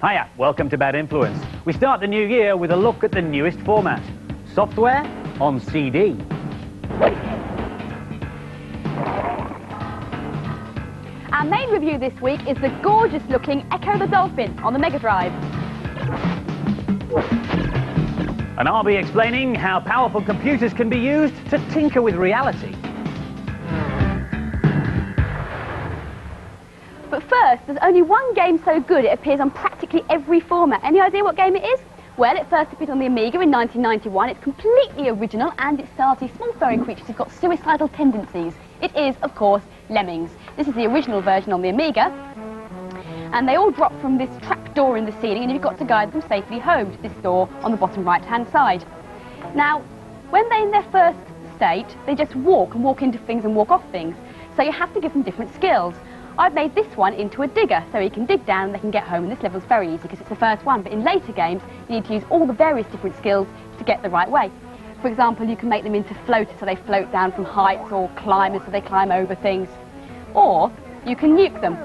Hiya, welcome to Bad Influence. We start the new year with a look at the newest format. Software on CD. Our main review this week is the gorgeous-looking Echo the Dolphin on the Mega Drive. And I'll be explaining how powerful computers can be used to tinker with reality. But first, there's only one game so good it appears on practically every format. Any idea what game it is? Well, it first appeared on the Amiga in 1991. It's completely original and it stars these small furry creatures who've got suicidal tendencies. It is, of course, Lemmings. This is the original version on the Amiga. And they all drop from this trap door in the ceiling and you've got to guide them safely home to this door on the bottom right-hand side. Now, when they're in their first state, they just walk into things and walk off things. So you have to give them different skills. I've made this one into a digger, so he can dig down and they can get home, and this level's very easy because it's the first one, but in later games you need to use all the various different skills to get the right way. For example, you can make them into floaters so they float down from heights, or climbers so they climb over things. Or you can nuke them.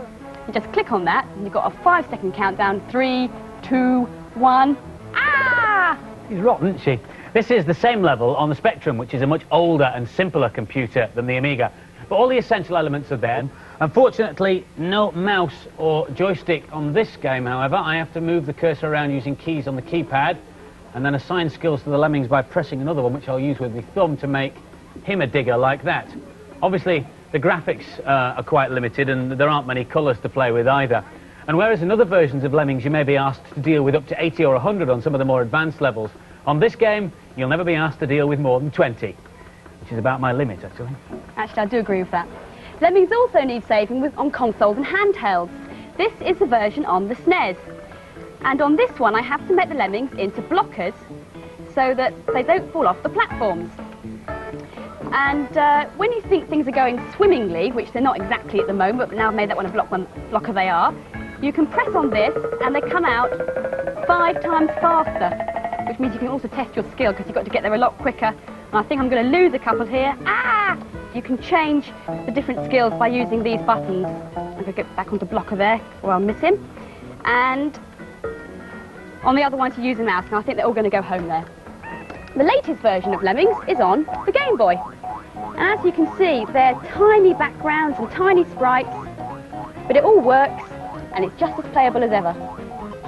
You just click on that and you've got a 5-second countdown. 3, 2, 1. Ah! She's rotten, isn't she? This is the same level on the Spectrum, which is a much older and simpler computer than the Amiga. But all the essential elements are there. Unfortunately, no mouse or joystick on this game, however. I have to move the cursor around using keys on the keypad and then assign skills to the Lemmings by pressing another one, which I'll use with my thumb to make him a digger like that. Obviously, the graphics are quite limited and there aren't many colours to play with either. And whereas in other versions of Lemmings you may be asked to deal with up to 80 or 100 on some of the more advanced levels, on this game you'll never be asked to deal with more than 20, which is about my limit, actually. Actually, I do agree with that. Lemmings also need saving on consoles and handhelds. This is the version on the SNES. And on this one, I have to make the Lemmings into blockers so that they don't fall off the platforms. And when you think things are going swimmingly, which they're not exactly at the moment, but now I've made that one a blocker they are, you can press on this and they come out 5 times faster, which means you can also test your skill because you've got to get there a lot quicker. And I think I'm going to lose a couple here. Ah! You can change the different skills by using these buttons. I'm going to get back onto blocker there, or I'll miss him. And on the other one to use a mouse, and I think they're all going to go home there. The latest version of Lemmings is on the Game Boy. And as you can see, they're tiny backgrounds and tiny sprites, but it all works, and it's just as playable as ever.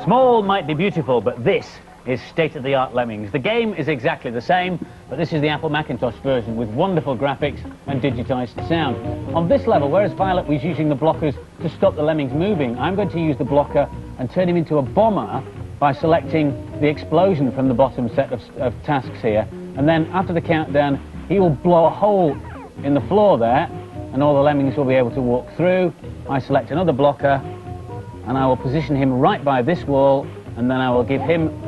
Small might be beautiful, but this is state-of-the-art Lemmings. The game is exactly the same, but this is the Apple Macintosh version with wonderful graphics and digitised sound. On this level, whereas Violet was using the blockers to stop the Lemmings moving, I'm going to use the blocker and turn him into a bomber by selecting the explosion from the bottom set of tasks here. And then after the countdown, he will blow a hole in the floor there, and all the Lemmings will be able to walk through. I select another blocker, and I will position him right by this wall, and then I will give him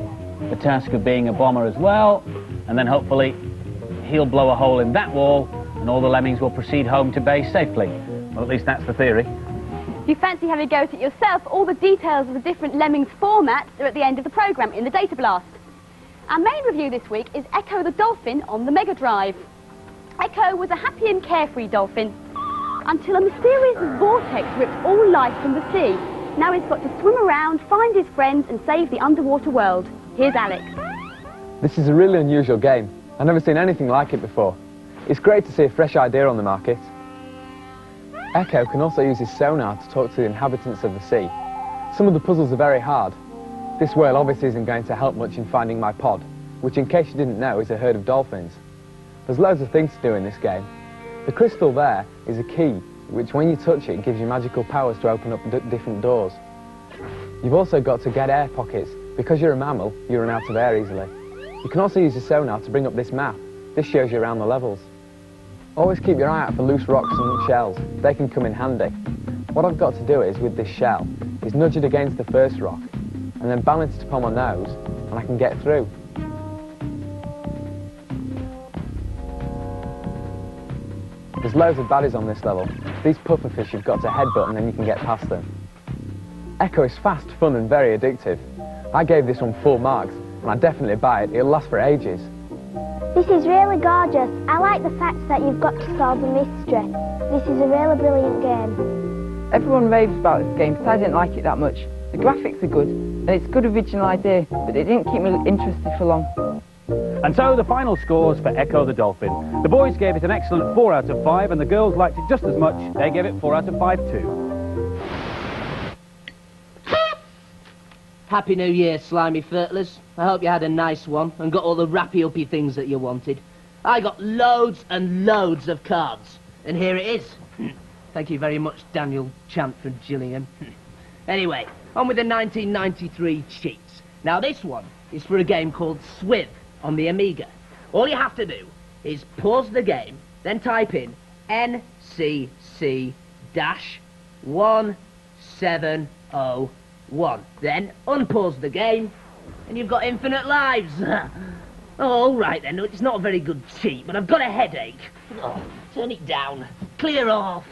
the task of being a bomber as well, and then hopefully he'll blow a hole in that wall and all the Lemmings will proceed home to base safely. Well, at least that's the theory. If you fancy having a go at it yourself, all the details of the different Lemmings formats are at the end of the programme in the Data Blast. Our main review this week is Echo the Dolphin on the Mega Drive. Echo was a happy and carefree dolphin until a mysterious vortex ripped all life from the sea. Now he's got to swim around, find his friends and save the underwater world. Here's Alex. This is a really unusual game. I've never seen anything like it before. It's great to see a fresh idea on the market. Echo can also use his sonar to talk to the inhabitants of the sea. Some of the puzzles are very hard. This whale obviously isn't going to help much in finding my pod, which in case you didn't know is a herd of dolphins. There's loads of things to do in this game. The crystal there is a key, which when you touch it gives you magical powers to open up different doors. You've also got to get air pockets. Because you're a mammal, you run out of air easily. You can also use the sonar to bring up this map. This shows you around the levels. Always keep your eye out for loose rocks and shells. They can come in handy. What I've got to do is, with this shell, is nudge it against the first rock, and then balance it upon my nose, and I can get through. There's loads of baddies on this level. These pufferfish you've got to headbutt and then you can get past them. Echo is fast, fun and very addictive. I gave this one 4 marks, and I'd definitely buy it. It'll last for ages. This is really gorgeous. I like the fact that you've got to solve a mystery. This is a really brilliant game. Everyone raves about this game, but I didn't like it that much. The graphics are good, and it's a good original idea, but it didn't keep me interested for long. And so the final scores for Echo the Dolphin. The boys gave it an excellent 4 out of 5, and the girls liked it just as much. They gave it 4 out of 5 too. Happy New Year, slimy fertlers. I hope you had a nice one and got all the rappy-uppy things that you wanted. I got loads and loads of cards, and here it is. Thank you very much, Daniel Chant from Gillingham. Anyway, on with the 1993 cheats. Now this one is for a game called Swiv on the Amiga. All you have to do is pause the game, then type in NCC-1701. Then unpause the game, and you've got infinite lives. Oh, all right then, it's not a very good cheat, but I've got a headache. Oh, turn it down. Clear off.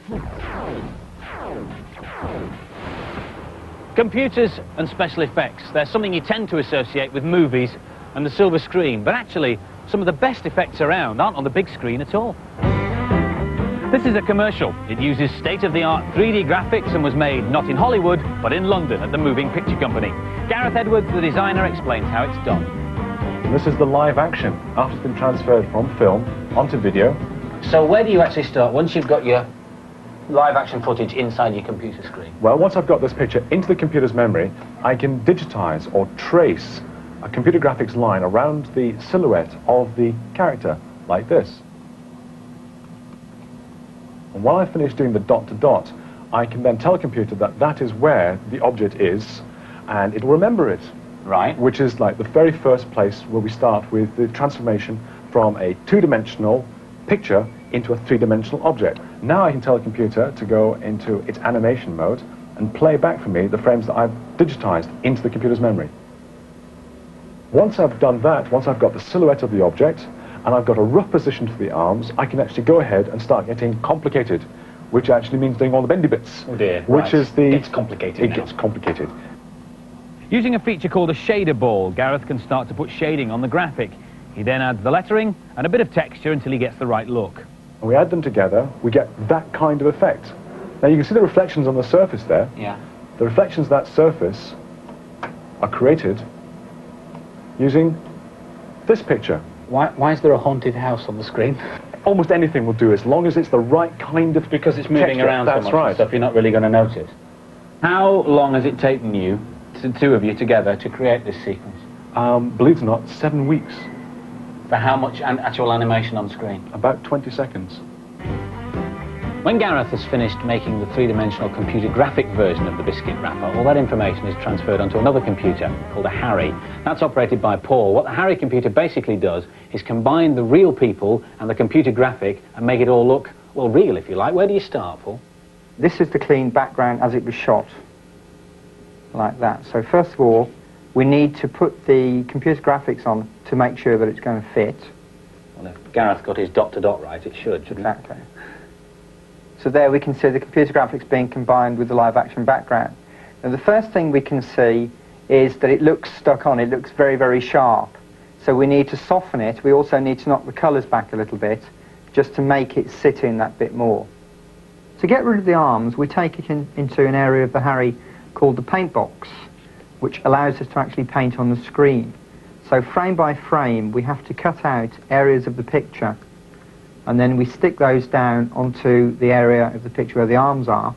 Computers and special effects. They're something you tend to associate with movies and the silver screen, but actually some of the best effects around aren't on the big screen at all. This is a commercial. It uses state-of-the-art 3D graphics and was made not in Hollywood, but in London at the Moving Picture Company. Gareth Edwards, the designer, explains how it's done. This is the live action, after it's been transferred from film onto video. So where do you actually start once you've got your live action footage inside your computer screen? Well, once I've got this picture into the computer's memory, I can digitize or trace a computer graphics line around the silhouette of the character, like this. And while I finish doing the dot to dot, I can then tell a computer that that is where the object is, and it will remember it. Right. Which is like the very first place where we start with the transformation from a two-dimensional picture into a three-dimensional object. Now I can tell the computer to go into its animation mode and play back for me the frames that I've digitized into the computer's memory. Once I've done that, once I've got the silhouette of the object, and I've got a rough position for the arms, I can actually go ahead and start getting complicated, which actually means doing all the bendy bits. Oh dear. Which is the... It gets complicated now. It gets complicated. Using a feature called a shader ball, Gareth can start to put shading on the graphic. He then adds the lettering and a bit of texture until he gets the right look. And we add them together, we get that kind of effect. Now you can see the reflections on the surface there. Yeah. The reflections of that surface are created using this picture. Why is there a haunted house on the screen? Almost anything will do as long as it's the right kind of Because it's moving texture. around so That's much right. and stuff, you're not really going to notice. How long has it taken you, the two of you together, to create this sequence? Believe it or not, 7 weeks. For how much actual animation on screen? About 20 seconds. When Gareth has finished making the three-dimensional computer graphic version of the biscuit wrapper, all that information is transferred onto another computer called a Harry. That's operated by Paul. What the Harry computer basically does is combine the real people and the computer graphic and make it all look, well, real, if you like. Where do you start, Paul? This is the clean background as it was shot, like that. So first of all, we need to put the computer graphics on to make sure that it's going to fit. Well, if Gareth got his dot-to-dot right, it should, shouldn't it? Exactly. So there we can see the computer graphics being combined with the live-action background. Now the first thing we can see is that it looks stuck on, it looks very, very sharp. So we need to soften it. We also need to knock the colours back a little bit, just to make it sit in that bit more. To get rid of the arms, we take it into an area of the Harry called the paint box, which allows us to actually paint on the screen. So frame by frame, we have to cut out areas of the picture, and then we stick those down onto the area of the picture where the arms are,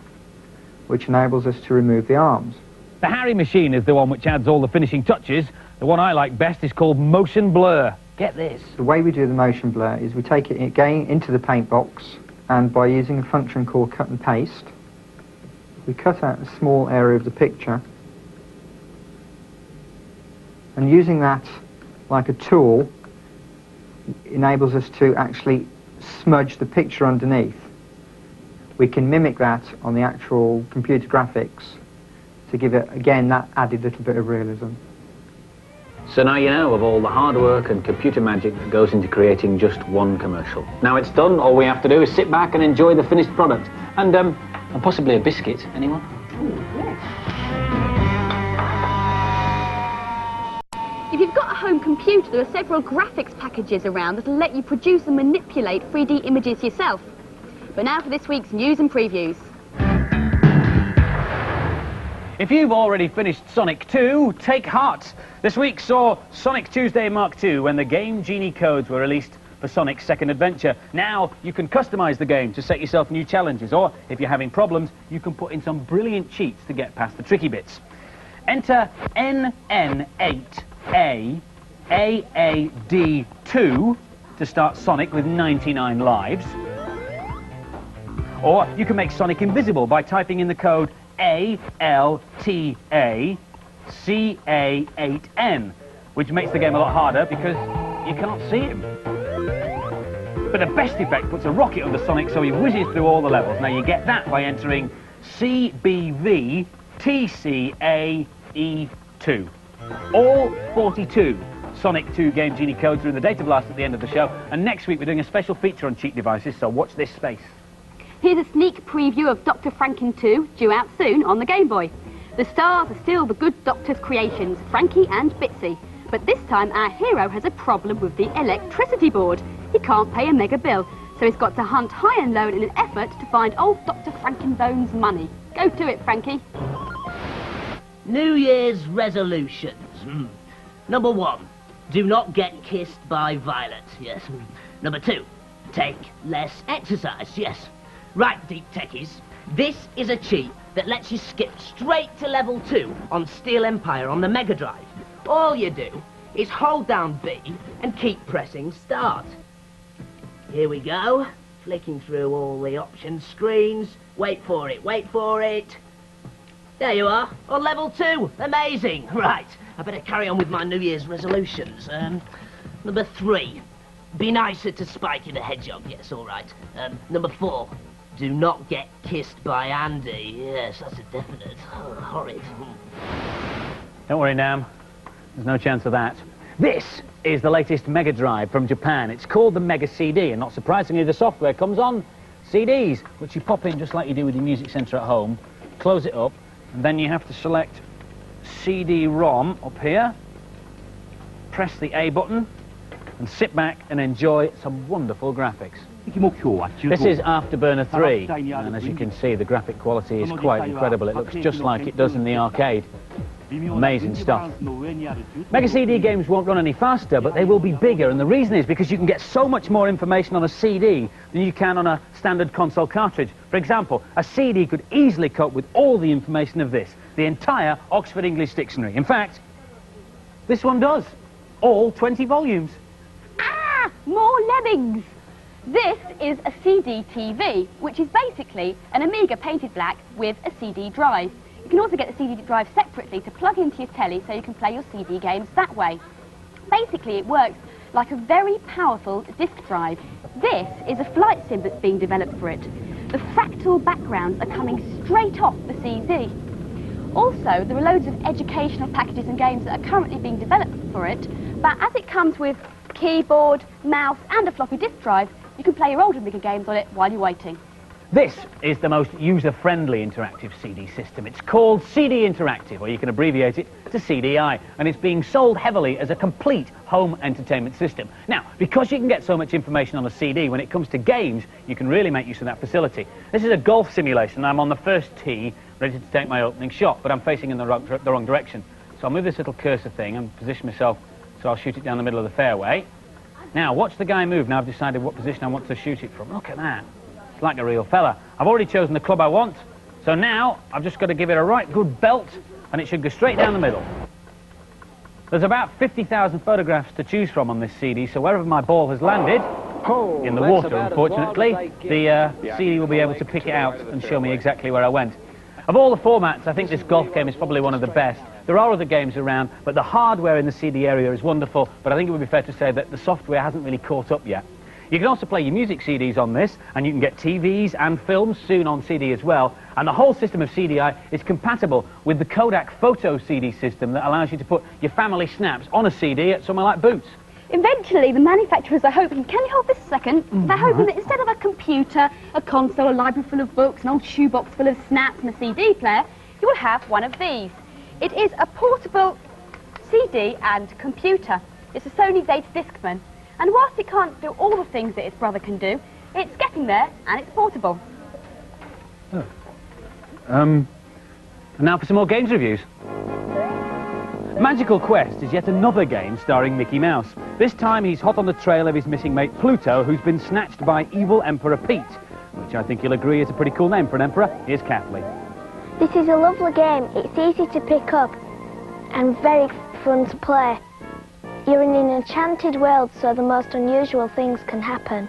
which enables us to remove the arms. The Harry machine is the one which adds all the finishing touches. The one I like best is called motion blur. Get this. The way we do the motion blur is we take it again into the paint box, and by using a function called cut and paste, we cut out a small area of the picture, and using that like a tool enables us to actually smudge the picture underneath. We can mimic that on the actual computer graphics to give it, again, that added little bit of realism. So now you know of all the hard work and computer magic that goes into creating just one commercial. Now it's done, all we have to do is sit back and enjoy the finished product. And possibly a biscuit. Anyone? Ooh, yes. If you've got a home computer, there are several graphics packages around that will let you produce and manipulate 3D images yourself. But now for this week's news and previews. If you've already finished Sonic 2, take heart. This week saw Sonic Tuesday Mark II when the Game Genie codes were released for Sonic's second adventure. Now you can customise the game to set yourself new challenges, or if you're having problems, you can put in some brilliant cheats to get past the tricky bits. Enter NN8AAD2 to start Sonic with 99 lives. Or you can make Sonic invisible by typing in the code ALTACA8N, which makes the game a lot harder because you can't see him. But the best effect puts a rocket under Sonic so he whizzes through all the levels. Now you get that by entering CBVTCAE2. All 42 Sonic 2 Game Genie codes are in the data blast at the end of the show, and next week we're doing a special feature on cheat devices, so watch this space. Here's a sneak preview of Dr. Franken 2, due out soon on the Game Boy. The stars are still the good Doctor's creations, Frankie and Bitsy. But this time our hero has a problem with the electricity board. He can't pay a mega bill, so he's got to hunt high and low in an effort to find old Dr. Frankenbone's money. Go to it, Frankie. New Year's resolutions. Number 1, do not get kissed by Violet. Yes. Number 2, take less exercise. Yes. Right, Deep Techies, this is a cheat that lets you skip straight to level 2 on Steel Empire on the Mega Drive. All you do is hold down B and keep pressing start. Here we go, flicking through all the option screens. Wait for it, wait for it. There you are, on level 2. Amazing. Right, I better carry on with my New Year's resolutions. Number 3, be nicer to Spike the Hedgehog. Yes, all right. Number 4, do not get kissed by Andy. Yes, that's a definite. Oh, horrid. Don't worry, Nam. There's no chance of that. This is the latest Mega Drive from Japan. It's called the Mega CD, and not surprisingly, the software comes on CDs, which you pop in just like you do with your music centre at home, close it up, and then you have to select CD-ROM up here, press the A button, and sit back and enjoy some wonderful graphics. This is Afterburner 3, and as you can see, the graphic quality is quite incredible. It looks just like it does in the arcade. Amazing stuff. Mega CD games won't run any faster, but they will be bigger, and the reason is because you can get so much more information on a CD than you can on a standard console cartridge. For example, a CD could easily cope with all the information of this, the entire Oxford English Dictionary. In fact, this one does. All 20 volumes. Ah! More lemmings! This is a CD-TV, which is basically an Amiga painted black with a CD drive. You can also get the CD drive separately to plug into your telly so you can play your CD games that way. Basically, it works like a very powerful disk drive. This is a flight sim that's being developed for it. The fractal backgrounds are coming straight off the CD. Also, there are loads of educational packages and games that are currently being developed for it, but as it comes with keyboard, mouse and a floppy disk drive, you can play your older Amiga games on it while you're waiting. This is the most user-friendly interactive CD system. It's called CD Interactive, or you can abbreviate it to CDI, and it's being sold heavily as a complete home entertainment system. Now, because you can get so much information on a CD, when it comes to games, you can really make use of that facility. This is a golf simulation. I'm on the first tee, ready to take my opening shot, but I'm facing in the wrong direction. So I'll move this little cursor thing and position myself so I'll shoot it down the middle of the fairway. Now, watch the guy move. Now I've decided what position I want to shoot it from. Look at that. It's like a real fella. I've already chosen the club I want, so now I've just got to give it a right good belt, and it should go straight down the middle. There's about 50,000 photographs to choose from on this CD, so wherever my ball has landed, in the water, unfortunately, the CD will be able to pick it out and show me exactly where I went. Of all the formats, I think this golf game is probably one of the best. There are other games around, but the hardware in the CD area is wonderful, but I think it would be fair to say that the software hasn't really caught up yet. You can also play your music CDs on this, and you can get TVs and films soon on CD as well, and the whole system of CDI is compatible with the Kodak Photo CD system that allows you to put your family snaps on a CD at somewhere like Boots. Eventually, the manufacturers are hoping, can you hold this a second? They're hoping that instead of a computer, a console, a library full of books, an old shoebox full of snaps and a CD player, you will have one of these. It is a portable CD and computer. It's a Sony Data Discman. And whilst it can't do all the things that its brother can do, it's getting there and it's portable. Oh. And now for some more games reviews. Magical Quest is yet another game starring Mickey Mouse. This time he's hot on the trail of his missing mate Pluto, who's been snatched by evil Emperor Pete, which I think you'll agree is a pretty cool name for an emperor. Here's Kathleen. This is a lovely game. It's easy to pick up and very fun to play. You're in an enchanted world, so the most unusual things can happen.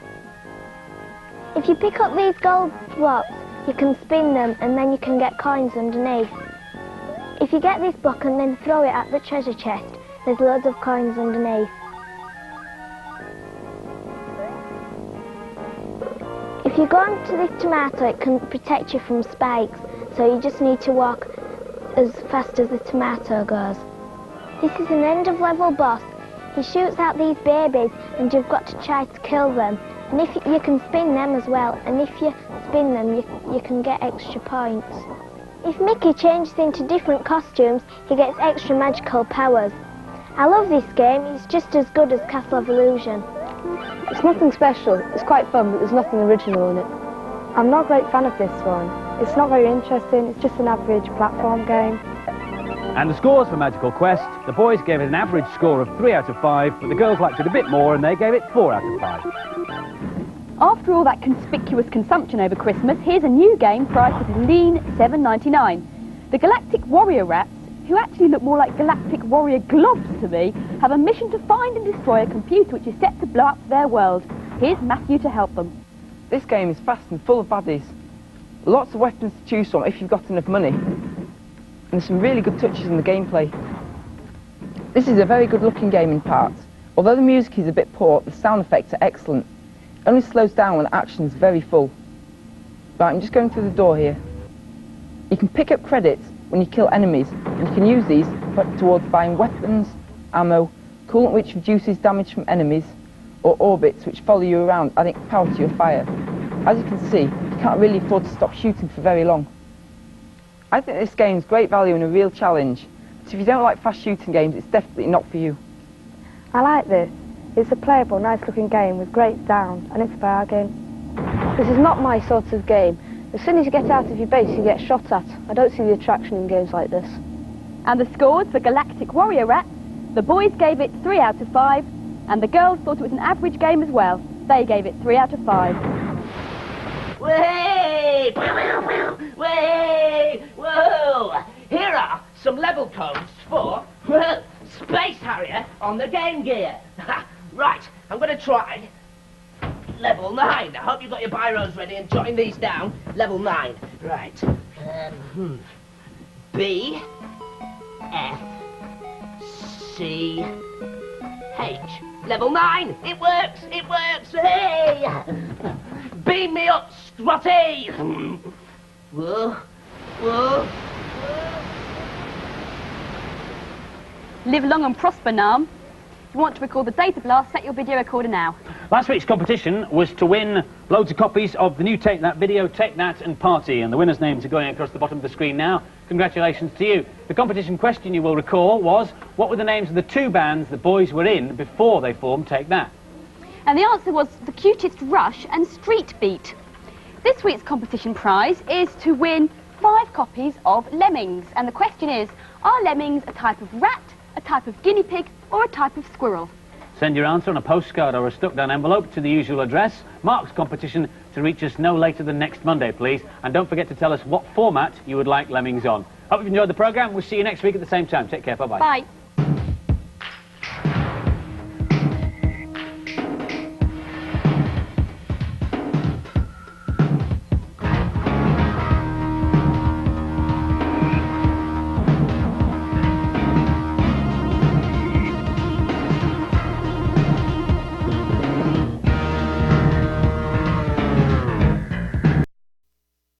If you pick up these gold blocks, you can spin them and then you can get coins underneath. If you get this block and then throw it at the treasure chest, there's loads of coins underneath. If you go onto this tomato, it can protect you from spikes, so you just need to walk as fast as the tomato goes. This is an end-of-level boss. He shoots out these babies and you've got to try to kill them. And if you can spin them as well, and if you spin them, you can get extra points. If Mickey changes into different costumes, he gets extra magical powers. I love this game. It's just as good as Castle of Illusion. It's nothing special. It's quite fun, but there's nothing original in it. I'm not a great fan of this one. It's not very interesting. It's just an average platform game. And the scores for Magical Quest, the boys gave it an average score of 3 out of 5, but the girls liked it a bit more and they gave it 4 out of 5. After all that conspicuous consumption over Christmas, here's a new game priced at a lean $7.99. The Galactic Warrior Rats, who actually look more like Galactic Warrior Globs to me, have a mission to find and destroy a computer which is set to blow up their world. Here's Matthew to help them. This game is fast and full of baddies. Lots of weapons to choose from if you've got enough money. And there's some really good touches in the gameplay. This is a very good looking game in parts. Although the music is a bit poor, the sound effects are excellent. It only slows down when the action is very full. Right, I'm just going through the door here. You can pick up credits when you kill enemies, and you can use these towards buying weapons, ammo, coolant which reduces damage from enemies, or orbits which follow you around adding power to your fire. As you can see, you can't really afford to stop shooting for very long. I think this game is great value and a real challenge, so if you don't like fast shooting games, it's definitely not for you. I like this. It's a playable, nice-looking game with great sound, and it's a bargain. This is not my sort of game. As soon as you get out of your base, you get shot at. I don't see the attraction in games like this. And the scores for Galactic Warrior Rats, the boys gave it 3 out of 5, and the girls thought it was an average game as well. They gave it 3 out of 5. Way! Way! Whoa! Here are some level codes for Space Harrier on the Game Gear. Right, I'm going to try level 9. I hope you've got your biros ready and jotting these down. Level 9. Right. B, F, C, H. Level 9. It works. It works. Hey! Beam me up, Strutty! Whoa. Whoa. Live long and prosper, Nam. If you want to record the data blast, set your video recorder now. Last week's competition was to win loads of copies of the new Take That video, Take That and Party, and the winners' names are going across the bottom of the screen now. Congratulations to you. The competition question you will recall was, what were the names of the 2 bands the boys were in before they formed Take That? And the answer was The Cutest Rush and Street Beat. This week's competition prize is to win 5 copies of Lemmings, and the question is, are lemmings a type of rat, a type of guinea pig, or a type of squirrel? Send your answer on a postcard or a stuck-down envelope to the usual address. Mark's competition to reach us no later than next Monday, please. And don't forget to tell us what format you would like Lemmings on. Hope you've enjoyed the programme. We'll see you next week at the same time. Take care. Bye-bye. Bye.